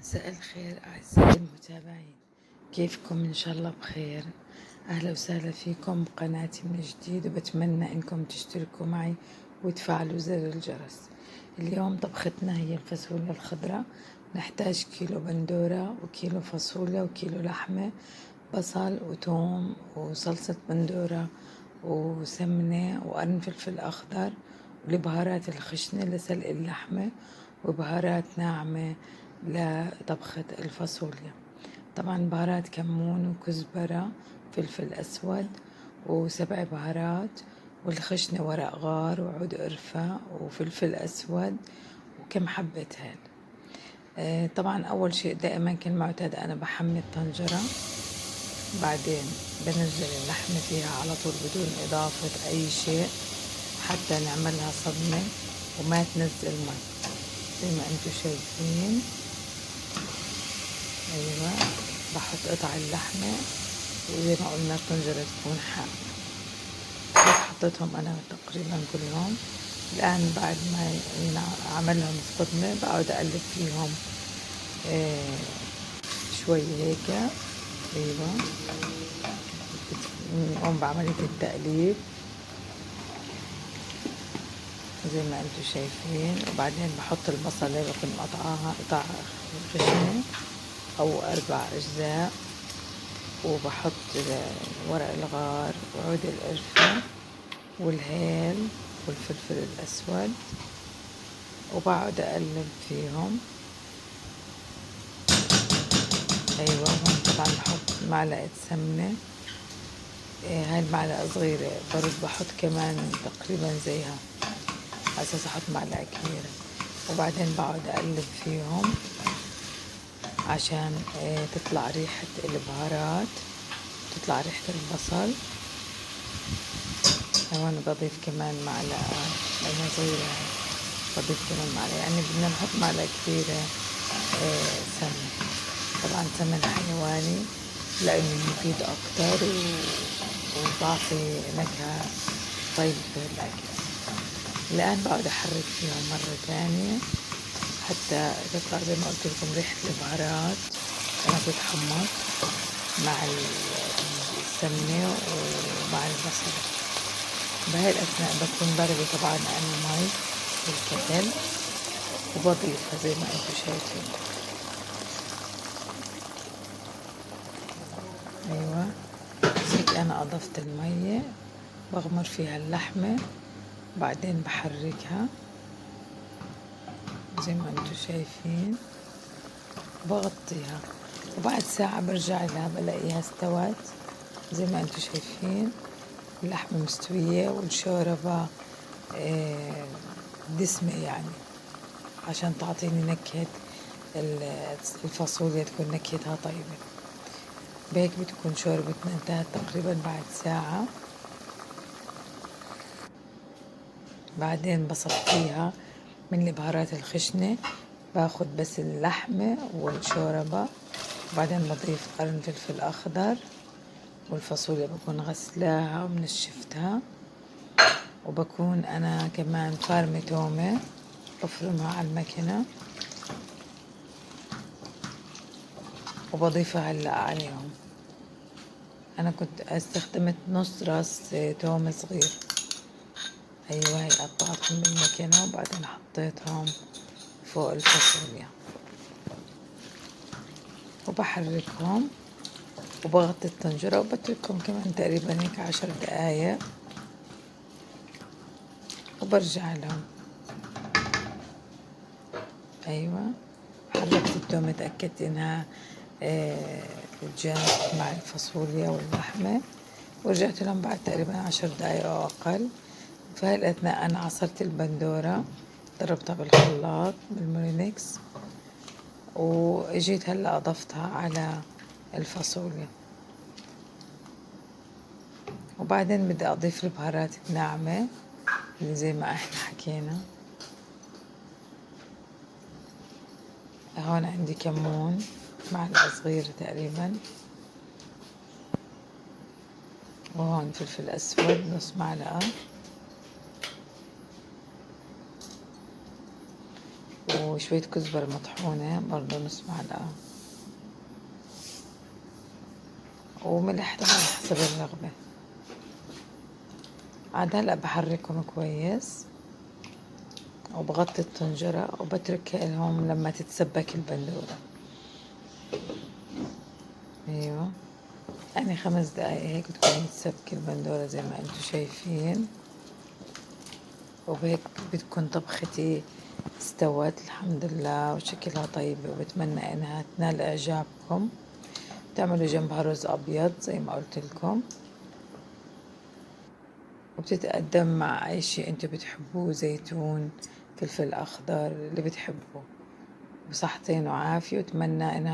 مساء الخير أعزائي المتابعين، كيفكم؟ إن شاء الله بخير. أهلا وسهلا فيكم بقناتي من جديد، وبتمنى إنكم تشتركوا معي وتفعلوا زر الجرس. اليوم طبختنا هي الفاصوليا الخضراء. نحتاج كيلو بندورة وكيلو فاصوليا وكيلو لحمة، بصل وثوم وصلصة بندورة وسمنة وقرن فلفل أخضر، والبهارات الخشنة لسلق اللحمة، وبهارات ناعمة لطبخة الفاصوليا. طبعا بهارات كمون وكزبرة، فلفل أسود وسبع بهارات، والخشنة ورق غار وعود قرفة وفلفل أسود وكم حبة هيل. طبعا أول شيء دائما كالمعتاد أنا بحمي الطنجرة، بعدين بنزل اللحمة فيها على طول بدون إضافة أي شيء حتى نعملها صدمة وما تنزل مي زي ما انتم شايفين. ايوه، بحط قطع اللحمة وزي ما قلنا الطنجرة تكون حامية. حطيتهم انا تقريبا كلهم. الان بعد ما عملهم الصدمة بقعد اقلب فيهم شوي هيك. ايوه، نقوم بعملية التقليب زي ما انتم شايفين. وبعدين بحط البصلة، بكون مقطعاها قطع خشنة او 4 أجزاء، وبحط ورق الغار وعود القرفة والهيل والفلفل الأسود، وبقعد أقلب فيهم. أيوة، هون طبعا بحط معلقة سمنة، هاي المعلقة صغيرة، برد بحط كمان تقريبا زيها على أساس أحط معلقة كبيرة. وبعدين بقعد أقلب فيهم عشان تطلع ريحة البهارات، تطلع ريحة البصل. هون بضيف كمان معلقة صغيرة، بضيف كمان معلقة، يعني بدنا نحط معلقة كبيرة سمن. طبعا سمن حيواني لأنه مفيد أكتر وبعطي نكهة طيبة بالأكل. الآن بقعد أحرك فيهم مرة تانية حتى تطلع زي ما قلت لكم ريحة البهارات لما تتحمص مع السمنة ومع البصل. بهاي الأثناء بكون ضربة طبعا أنا مي بالكتل وبضيفها زي ما انتم شايفين. أيوة، هيك أنا أضفت المية، بغمر فيها اللحمة، بعدين بحركها زي ما انتم شايفين، بغطيها، وبعد ساعة برجع لها بلاقيها استوت زي ما انتم شايفين. اللحمة مستوية والشوربة دسمة، يعني عشان تعطيني نكهة الفاصوليا تكون نكهتها طيبة. بهيك بتكون شوربتنا انتهت تقريبا بعد ساعة. بعدين بصفيها من البهارات الخشنة، باخد بس اللحمة والشوربة، وبعدين بضيف قرن فلفل أخضر، والفاصوليا بكون غسلاها ومنشفتها، وبكون أنا كمان فارمة تومة بفرمها على المكنة وبضيفها هلأ عليهم. أنا كنت استخدمت نص راس توم صغير. أيوة، هي قطعتهم بالمكنة وبعدين حطيتهم فوق الفاصوليا وبحركهم وبغطي الطنجرة وبتركهم كمان تقريبا هيك 10 دقايق وبرجع لهم. أيوة، حركت التومة، تأكدت إنها اتجانست مع الفاصوليا واللحمة، ورجعت لهم بعد تقريبا 10 دقايق أو أقل. في هاي الأثناء أنا عصرت البندورة، ضربتها بالخلاط بالمورينكس، وإجيت هلأ أضفتها على الفاصوليا. وبعدين بدي أضيف البهارات الناعمة اللي زي ما احنا حكينا. هون عندي كمون معلقة صغيرة تقريبا، وهون فلفل أسود نص معلقة، وشوية كزبرة مطحونة برضو نص معلقة، وملح طبعا حسب الرغبة. عاد هلأ بحركهم كويس وبغطي الطنجرة وبتركها لهم لما تتسبك البندورة. ايوه يعني 5 دقايق هيك بتكون متسبكة البندورة زي ما انتم شايفين، وبهيك بتكون طبختي استوت الحمد لله وشكلها طيب، وبتمنى انها تنال اعجابكم. بتعملوا جنبها رز ابيض زي ما قلت لكم، وبتتقدم مع اي شيء انتم بتحبوه، زيتون، فلفل اخضر، اللي بتحبوه. بصحتين وعافية، واتمنى انها